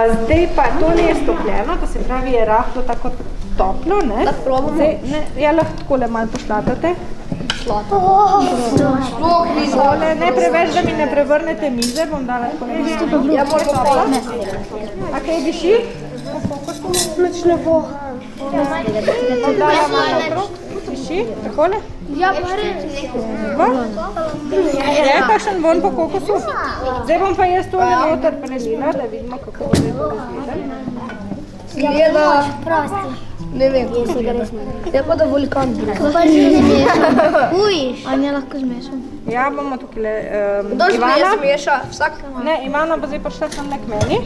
Zdaj pa to ni stopljeno, to se pravi je rahlo tako toplo, ne? Da probamo. Ja, lahko takole malo pošlatate. Takole, ne preveč, da mi ne prevrnete mize, bom dala takole malo. Ja, moram toplo. A kaj diši? Nič ne bo. Bom dala malo okrog. Diši, takole? Ja, pa res. Je kakšen von po kokosu? Zdaj bom pa jaz tole noter prelila, da vidimo, kako bo zdaj to razgledali. Gleda. Ne vem, kako se ga res meni. Je pa da vulkan. Kako pa že zmešam? Ujiš. A ne lahko zmešam? Ja, bomo tukaj Kdo Ivana. zmeša? Vsak. Ne, Ivana bo zdaj prišla sem k meni.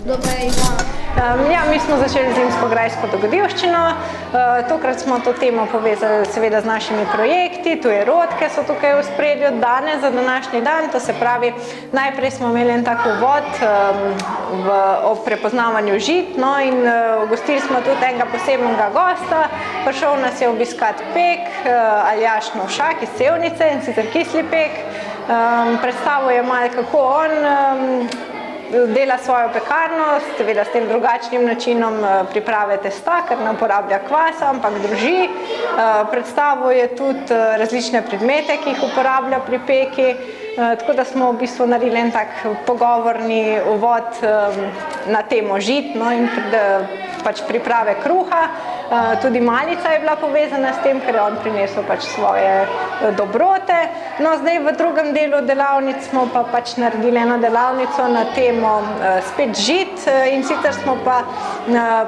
Dobre, Ivana. Ja, mi smo začeli zimsko-grajsko dogodivščino. Tokrat smo to temo povezali seveda z našimi projekti, tu je Rodke so tukaj v spredju danes za današnji dan, to se pravi, najprej smo imeli en tak uvod o prepoznavanju žit, no in gostili smo tudi enega posebnega gosta, prišel nas je obiskat pek, Aljaž Novšak iz Sevnice, in sicer kisli pek, predstavil je malo kako on dela svojo pekarno, seveda s tem drugačnim načinom priprave testa, ker ne uporablja kvasa, ampak drži. Predstavil je tudi različne predmete, ki jih uporablja pri peki, tako da smo v bistvu naredili en tak pogovorni uvod na temo žit, no, in pač priprave kruha. Tudi malica je bila povezana s tem, ker je on prinesel pač svoje dobrote. No, zdaj v drugem delu delavnic smo pa pač naredili eno delavnico na temo spet žit, in sicer smo pa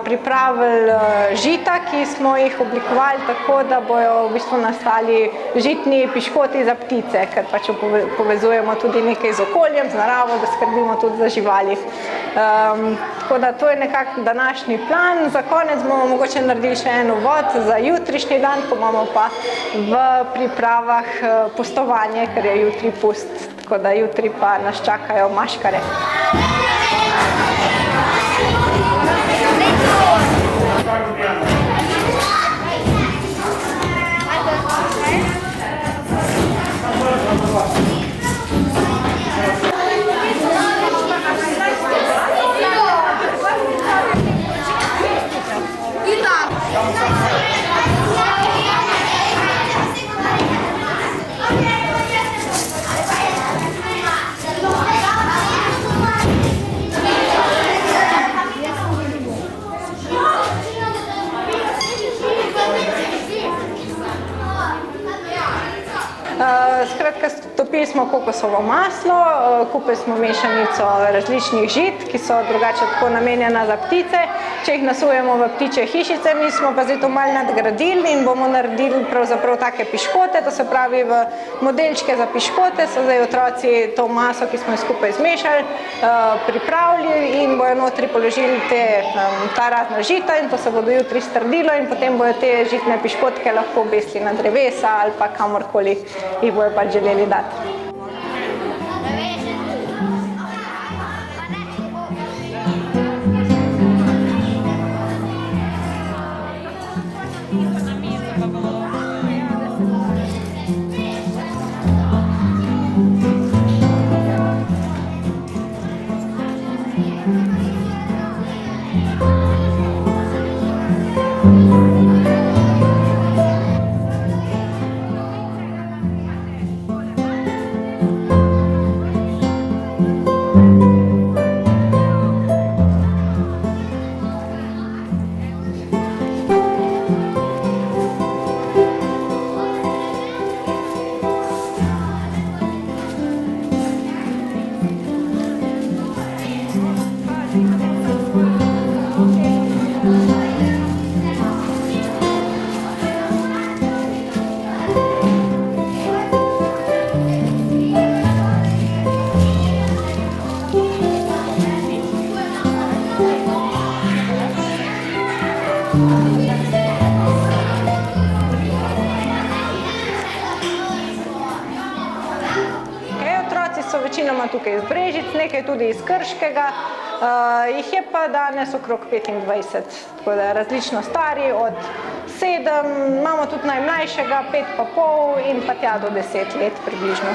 pripravili žita, ki smo jih oblikovali tako, da bojo v bistvu nastali žitni piškoti za ptice, ker pač povezujemo tudi nekaj z okoljem, z naravo, da skrbimo tudi za živali. Tako da to je nekako današnji plan. Za konec bomo mogoče naredili še en uvod za jutrišnji dan, ko imamo pa v pripravah pustovanje, ker je jutri pust, tako da jutri pa nas čakajo maškare. Skratka, topili smo kokosovo maslo, kupili smo mešanico različnih žit, ki so drugače tako namenjena za ptice. Če jih nasujemo v ptičje hišice, mi smo pa zdaj to malo nadgradili in bomo naredili pravzaprav take piškote, to se pravi v modelčke za piškote so zdaj otroci to maso, ki smo jo skupaj zmešali, pripravili in bojo notri položili ta razna žita in to se bodo jutri strdilo in potem bojo te žitne piškotke lahko obesili na drevesa ali pa kamorkoli jih bojo pač želeli dati. Večinoma tukaj iz Brežic, nekaj tudi iz Krškega, Jih je pa danes okrog 25, tako da različno stari, od 7, imamo tudi najmlajšega, 5,5 in pa tja do 10 let približno.